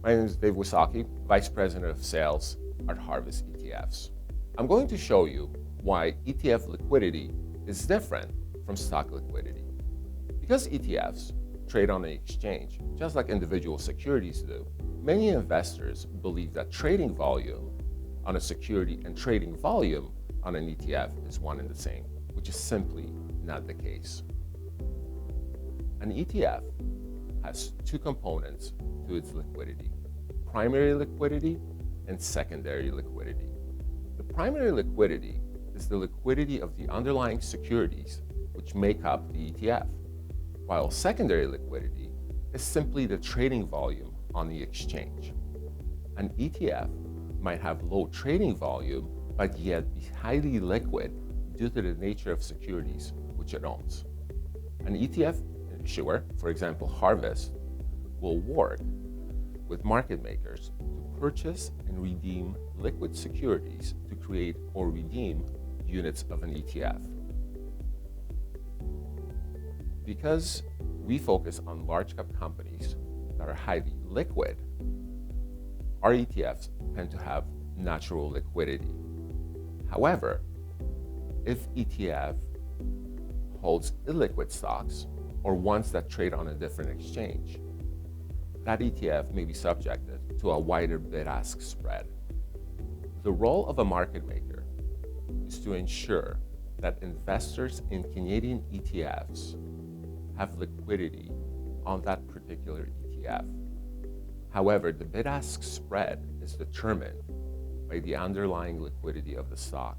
My name is Dave Wysocki, Vice President of Sales at Harvest ETFs. I'm going to show you why ETF liquidity is different from stock liquidity. Because ETFs trade on an exchange, just like individual securities do, many investors believe that trading volume on a security and trading volume on an ETF is one and the same, which is simply not the case. An ETF has two components to its liquidity: primary liquidity and secondary liquidity. The primary liquidity is the liquidity of the underlying securities which make up the ETF, while secondary liquidity is simply the trading volume on the exchange. An ETF might have low trading volume, but yet be highly liquid due to the nature of securities which it owns. An ETF issuer, for example Harvest, will work with market makers to purchase and redeem liquid securities to create or redeem units of an ETF. Because we focus on large cap companies that are highly liquid, our ETFs tend to have natural liquidity. However, if ETF holds illiquid stocks or ones that trade on a different exchange, that ETF may be subjected to a wider bid-ask spread. The role of a market maker is to ensure that investors in Canadian ETFs have liquidity on that particular ETF. However, the bid-ask spread is determined by the underlying liquidity of the stock.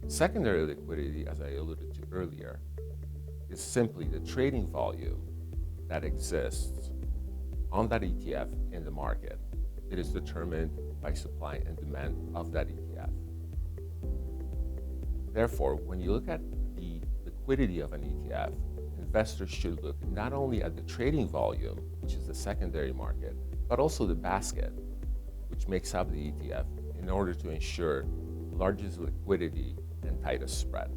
Secondary liquidity, as I alluded to earlier, is simply the trading volume that exists on that ETF in the market. It is determined by supply and demand of that ETF. Therefore, when you look at the liquidity of an ETF, investors should look not only at the trading volume, which is the secondary market, but also the basket, which makes up the ETF, in order to ensure largest liquidity and tightest spread.